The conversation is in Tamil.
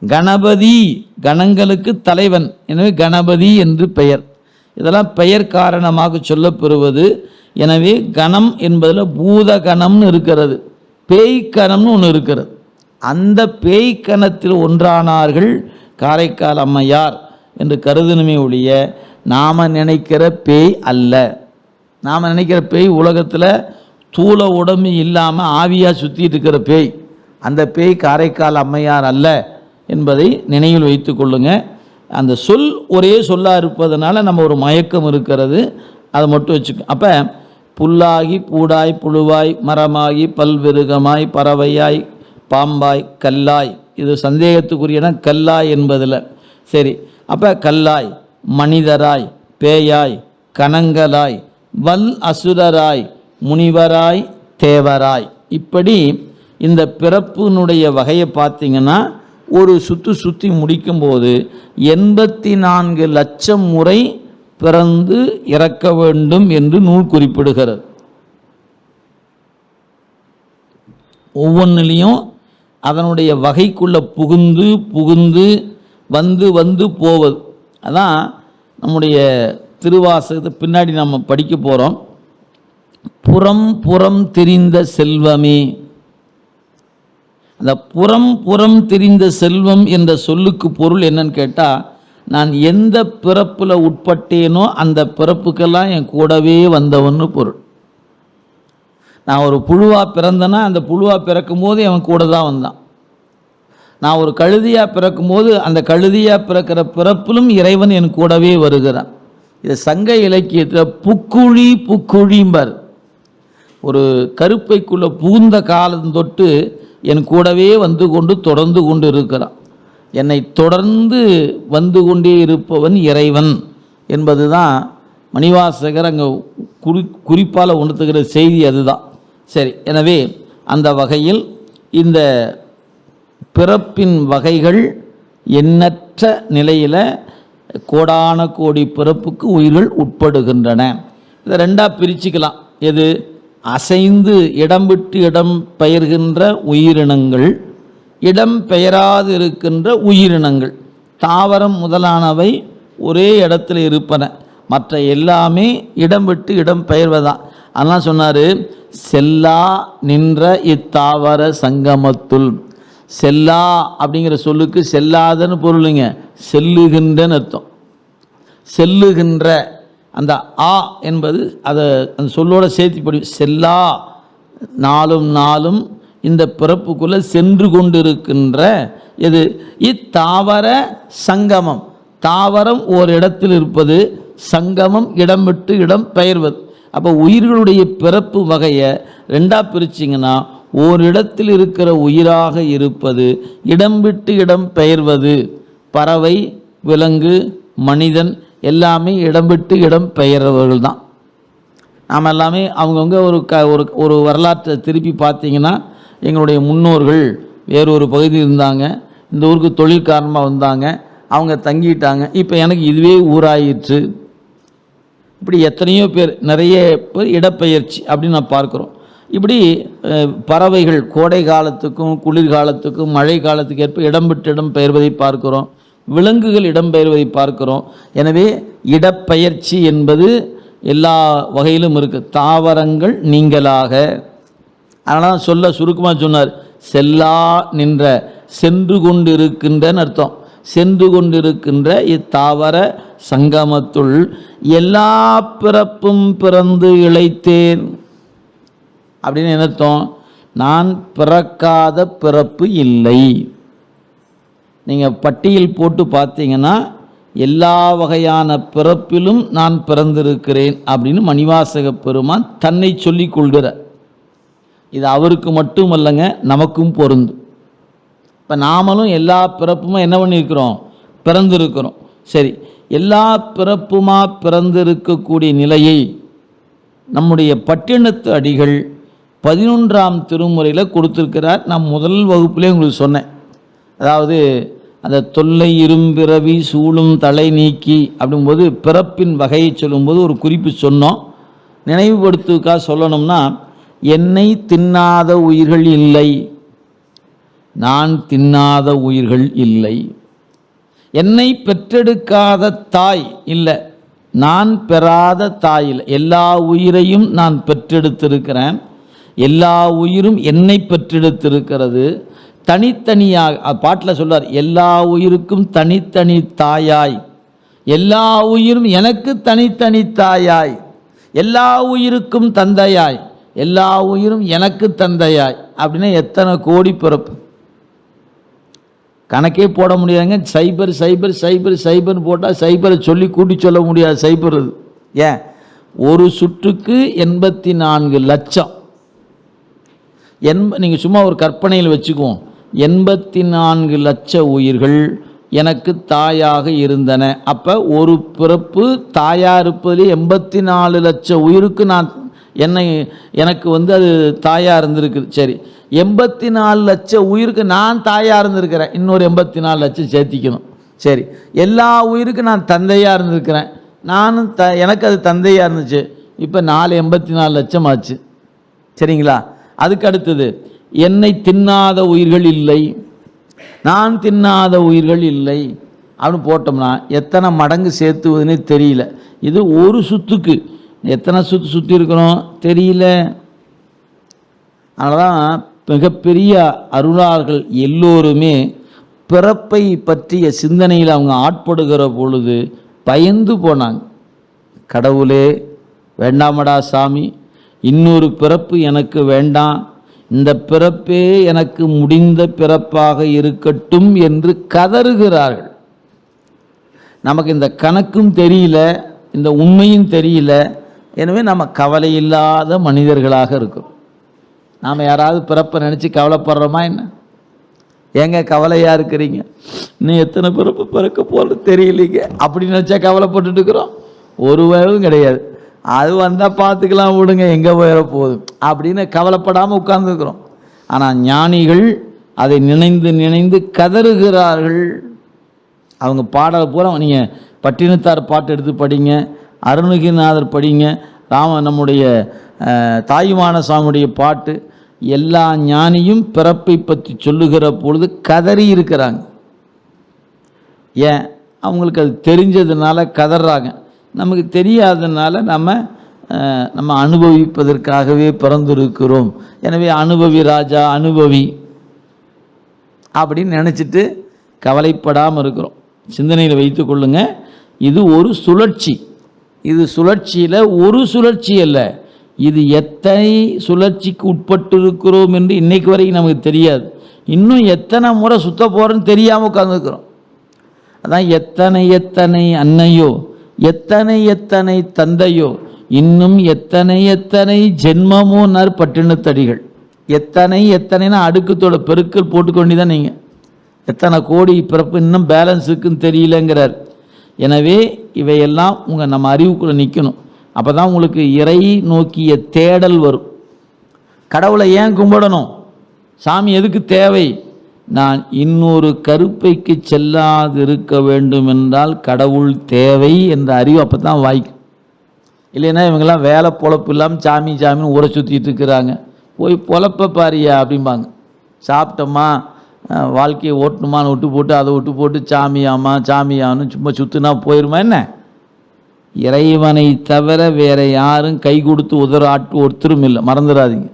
கணபதி கணங்களுக்கு தலைவன், எனவே கணபதி என்று பெயர். இதெல்லாம் பெயர் காரணமாக சொல்லப்பெறுவது. எனவே கணம் என்பதில் பூத கணம்னு இருக்கிறது, பேய் கணம்னு ஒன்று இருக்கிறது. அந்த பேய் கணத்தில் ஒன்றானார்கள் காரைக்கால் அம்மையார் என்று கருதணுமே ஒழிய நாம் நினைக்கிற பேய் அல்ல. நாம் நினைக்கிற பேய் உலகத்தில் தூள உடம்பு இல்லாமல் ஆவியாக சுற்றிட்டு இருக்கிற பேய், அந்த பேய் காரைக்கால் அம்மையார் அல்ல என்பதை நினைவில் வைத்து கொள்ளுங்க. அந்த சொல் ஒரே சொல்லாக இருப்பதனால நம்ம ஒரு மயக்கம் இருக்கிறது, அதை மட்டும் வச்சுக்கோ. அப்போ புல்லாகி பூடாய் புழுவாய் மரமாகி பல்விருகமாய் பறவையாய் பாம்பாய் கல்லாய், இது சந்தேகத்துக்குரியன கல்லாய் என்பதில். சரி, அப்போ கல்லாய் மனிதராய் பேயாய் கணங்களாய் வல் அசுரராய் முனிவராய் தேவராய், இப்படி இந்த பிறப்பினுடைய வகையை பார்த்தீங்கன்னா ஒரு சுற்றி முடிக்கும்போது 84 லட்சம் முறை பிறந்து இறக்க வேண்டும் என்று நூல் குறிப்பிடுகிறது. ஒவ்வொன்றிலையும் அதனுடைய வகைக்குள்ள புகுந்து வந்து போவது. அதான் நம்முடைய திருவாசகத்தை பின்னாடி நம்ம படிக்க போகிறோம். புறம் தெரிந்த செல்வமே, அந்த புறம் தெரிந்த செல்வம் என்ற சொல்லுக்கு பொருள் என்னன்னு கேட்டால், நான் எந்த பிறப்பில் உட்பட்டேனோ அந்த பிறப்புக்கெல்லாம் என் கூடவே வந்தவன்னு பொருள். நான் ஒரு புழுவாக பிறந்தேன்னா அந்த புழுவாக பிறக்கும் போது அவன் கூட தான் வந்தான். நான் ஒரு கழுதியாக பிறக்கும் போது அந்த கழுதியாக பிறக்கிற பிறப்பிலும் இறைவன் என் கூடவே வருகிறான். இது சங்க இலக்கியத்தில் புக்குழிம்பார். ஒரு கருப்பைக்குள்ளே புகுந்த காலம் தொட்டு என் கூடவே வந்து கொண்டு தொடர்ந்து கொண்டு இருக்கிறான். என்னை தொடர்ந்து வந்து கொண்டே இருப்பவன் இறைவன் என்பது தான் மணிவாசகர் அங்கே குறிப்பால் உணர்த்துகிற செய்தி அதுதான். சரி, எனவே அந்த வகையில் இந்த பிறப்பின் வகைகள் எண்ணற்ற நிலையில் கோடான கோடி பிறப்புக்கு உயிர்கள் உட்படுகின்றன. இதை ரெண்டாக பிரிச்சுக்கலாம். எது? அசைந்து இடம் விட்டு இடம் பெயர்கின்ற உயிரினங்கள், இடம் பெயராது இருக்கின்ற உயிரினங்கள். தாவரம் முதலானவை ஒரே இடத்துல இருப்பன, மற்ற எல்லாமே இடம் விட்டு இடம் பெயர்வதான். அதெல்லாம் சொன்னார், செல்லா நின்ற இத்தாவர சங்கமத்துள். செல்லா அப்படிங்கிற சொல்லுக்கு செல்லாதன்னு பொருளுங்க, செல்லுகின்றன்னு அர்த்தம். செல்லுகின்ற அந்த ஆ என்பது அதை அந்த சொல்லோட சேர்த்து படி. செல்லா நாளும் இந்த பிறப்புக்குள்ளே சென்று கொண்டிருக்கின்ற எது? இத்தாவர சங்கமம். தாவரம் ஓர் இடத்தில் இருப்பது, சங்கமம் இடம் விட்டு இடம் பெயர்வது. அப்போ உயிர்களுடைய பிறப்பு வகையை ரெண்டாக பிரிச்சிங்கன்னா, ஓரிடத்தில் இருக்கிற உயிராக இருப்பது, இடம் விட்டு இடம் பெயர்வது. பறவை, விலங்கு, மனிதன் எல்லாமே இடம் விட்டு இடம் பெயர்றவர்கள் தான். நாம் எல்லாமே அவங்கவுங்க ஒரு வரலாற்றை திருப்பி பார்த்தீங்கன்னா, எங்களுடைய முன்னோர்கள் வேறொரு பகுதி இருந்தாங்க, இந்த ஊருக்கு தொழில் காரணமாக வந்தாங்க, அவங்க தங்கிட்டாங்க, இப்போ எனக்கு இதுவே ஊராயிற்று. இப்படி எத்தனையோ பேர், நிறைய பேர் இடப்பெயர்ச்சி அப்படின்னு நான் பார்க்குறோம். இப்படி பறவைகள் கோடை காலத்துக்கும் குளிர்காலத்துக்கும் மழை காலத்துக்கு ஏற்ப இடம் விட்டு இடம் பெயர்வதை பார்க்கிறோம். விலங்குகள் இடம்பெயர்வதை பார்க்கிறோம். எனவே இடப்பெயர்ச்சி என்பது எல்லா வகையிலும் இருக்குது. தாவரங்கள் நீங்களாக, அதனால் சொல்ல சுருக்கமாக சொன்னார், செல்லா நின்ற, சென்று கொண்டிருக்கின்றன்னு அர்த்தம். சென்று கொண்டிருக்கின்ற இத்தாவர சங்கமத்துள் எல்லா பிறப்பும் பிறந்து இளைத்தேன் அப்படின்னு என்ன அர்த்தம்? நான் பிறக்காத பிறப்பு இல்லை. நீங்கள் பட்டியல் போட்டு பார்த்தீங்கன்னா எல்லா வகையான பிறப்பிலும் நான் பிறந்திருக்கிறேன் அப்படின்னு மணிவாசக பெருமான் தன்னை சொல்லிக் கொள்கிறார். இது அவருக்கு மட்டுமல்லங்க, நமக்கும் பொருந்து. இப்போ நாமளும் எல்லா பிறப்புமா என்ன பண்ணியிருக்கிறோம்? பிறந்திருக்கிறோம். சரி, எல்லா பிறப்புமா பிறந்திருக்கக்கூடிய நிலையை நம்முடைய பட்டினத்து அடிகள் 11ஆம் திருமுறையில் கொடுத்துருக்கிறார். நான் முதல் வகுப்புலேயே உங்களுக்கு சொன்னேன். அதாவது அந்த தொல்லை இரும்பிறவி சூழும் தலை நீக்கி அப்படிங்கும்போது பிறப்பின் வகையை சொல்லும்போது ஒரு குறிப்பு சொன்னோம். நினைவுபடுத்துக்காக சொல்லணும்னா, என்னை தின்னாத உயிர்கள் இல்லை, நான் தின்னாத உயிர்கள் இல்லை. என்னை பெற்றெடுக்காத தாய் இல்லை, நான் பெறாத தாய் இல்லை. எல்லா உயிரையும் நான் பெற்றெடுத்திருக்கிறேன், எல்லா உயிரும் என்னை பெற்றெடுத்திருக்கிறது. தனித்தனியாக பாட்டில் சொல்றார், எல்லா உயிருக்கும் தனித்தனி தாயாய், எல்லா உயிரும் எனக்கு தனித்தனி தாயாய், எல்லா உயிருக்கும் தந்தையாய், எல்லா உயிரும் எனக்கு தந்தையாய். அப்படின்னா எத்தனை கோடி பிறப்பு கணக்கே போட முடியாதுங்க. சைபர் சைபர் சைபர் சைபர்னு போட்டால் சைபரை சொல்லி கூட்டி சொல்ல முடியாது. சைபர் அது ஏன் ஒரு சுற்றுக்கு 84 லட்சம். நீங்கள் சும்மா ஒரு கற்பனையில் வச்சுக்குவோம், 84 லட்ச உயிர்கள் எனக்கு தாயாக இருந்தன. அப்போ ஒரு பிறப்பு தாயாக இருப்பதிலே 84 லட்சம் உயிருக்கு நான் எனக்கு அது தாயாக இருந்திருக்குது. சரி, 84 லட்சம் உயிருக்கு நான் தாயாக இருந்திருக்கிறேன், இன்னொரு 84 லட்சம் சேர்த்திக்கணும். சரி, எல்லா உயிருக்கும் நான் தந்தையாக இருந்திருக்கிறேன், நானும் எனக்கு அது தந்தையாக இருந்துச்சு. இப்போ 84 லட்சம் ஆச்சு. சரிங்களா? அதுக்கு அடுத்தது, என்னை தின்னாத உயிர்கள் இல்லை, நான் தின்னாத உயிர்கள் இல்லை அப்படின்னு போட்டோம்னா எத்தனை மடங்கு சேர்த்துவதுன்னு தெரியல. இது ஒரு சுத்துக்கு எத்தனை சுற்றி இருக்கிறோம் தெரியல. அதனால தான் மிகப்பெரிய அருளாளர்கள் எல்லோருமே பிறப்பை பற்றிய சிந்தனையில் அவங்க ஆட்படுகிற பொழுது பயந்து போனாங்க. கடவுளே வேண்டாமடா சாமி, இன்னொரு பிறப்பு எனக்கு வேண்டாம், இந்த பிறப்பே எனக்கு முடிந்த பிறப்பாக இருக்கட்டும் என்று கதறுகிறார்கள். நமக்கு இந்த கணக்கும் தெரியல, இந்த உண்மையும் தெரியல. எனவே நம்ம கவலை இல்லாத மனிதர்களாக இருக்கும். நாம் யாராவது பிறப்பை நினச்சி கவலைப்படுறோமா என்ன? ஏங்க கவலையாக இருக்கிறீங்க, இன்னும் எத்தனை பிறப்பு பிறக்க போகிறது தெரியலீங்க அப்படி நினச்சா கவலைப்பட்டுட்டு இருக்கிறோம்? ஒரு வயவும் கிடையாது. அது வந்தால் பார்த்துக்கலாம் விடுங்க, எங்கே போயிட போதும் அப்படின்னு கவலைப்படாமல் உட்கார்ந்துருக்குறோம். ஆனால் ஞானிகள் அதை நினைந்து நினைந்து கதறுகிறார்கள். அவங்க பாடல் பூரா நீங்கள் பட்டினத்தார் பாட்டு எடுத்து படிங்க, அருணகிரிநாதர் படிங்க, நம்முடைய தாயுமான சாமியுடைய பாட்டு, எல்லா ஞானியும் பிறப்பை பற்றி சொல்லுகிற பொழுது கதறி இருக்கிறாங்க. ஏன்? அவங்களுக்கு அது தெரிஞ்சதுனால கதறாங்க. நமக்கு தெரியாததுனால நம்ம அனுபவிப்பதற்காகவே பிறந்திருக்கிறோம். எனவே அனுபவி ராஜா அனுபவி அப்படின்னு நினச்சிட்டு கவலைப்படாமல் இருக்கிறோம். சிந்தனையில் வைத்து கொள்ளுங்க. இது ஒரு சுழற்சி. இது சுழற்சியில் ஒரு சுழற்சி அல்ல, இது எத்தனை சுழற்சிக்கு உட்பட்டு இருக்கிறோம் என்று இன்னைக்கு வரைக்கும் நமக்கு தெரியாது. இன்னும் எத்தனை முறை சுத்த போகிறோன்னு தெரியாமல் உட்காந்துருக்கிறோம். அதான் எத்தனை எத்தனை அன்னையோ, எத்தனை எத்தனை தந்தையோ, இன்னும் எத்தனை எத்தனை ஜென்மமோ பட்டினத்தடிகள். எத்தனை எத்தனைனா அடுக்கத்தோட பெருக்கல் போட்டுக்கொண்டுதான் நீங்கள் எத்தனை கோடி பிறப்பு இன்னும் பேலன்ஸ் இருக்குன்னு தெரியலங்கிறார். எனவே இவையெல்லாம் நம்ம அறிவுக்குள்ளே நிற்கணும். அப்போ தான் உங்களுக்கு இறை நோக்கிய தேடல் வரும். கடவுளை ஏன் கும்பிடணும், சாமி எதுக்கு தேவை, நான் இன்னொரு கருப்பைக்கு செல்லாது இருக்க வேண்டும் என்றால் கடவுள் தேவை என்ற அறிவு அப்போ தான் வாய்க்கும். இல்லைன்னா இவங்கெல்லாம் வேலை பொழப்பு இல்லாமல் சாமி சாமின்னு ஊரை சுற்றிட்டு இருக்கிறாங்க. போய் பொழப்ப பாரியா அப்படிம்பாங்க. சாப்பிட்டோமா வாழ்க்கையை ஓட்டணுமான்னு விட்டு போட்டு அதை விட்டு போட்டு சாமியாமா சாமியான்னு சும்மா சுற்றுனா போயிருமா என்ன? இறைவனை தவிர வேற யாரும் கை கொடுத்து ஒருத்தரும் இல்லை, மறந்துடாதீங்க.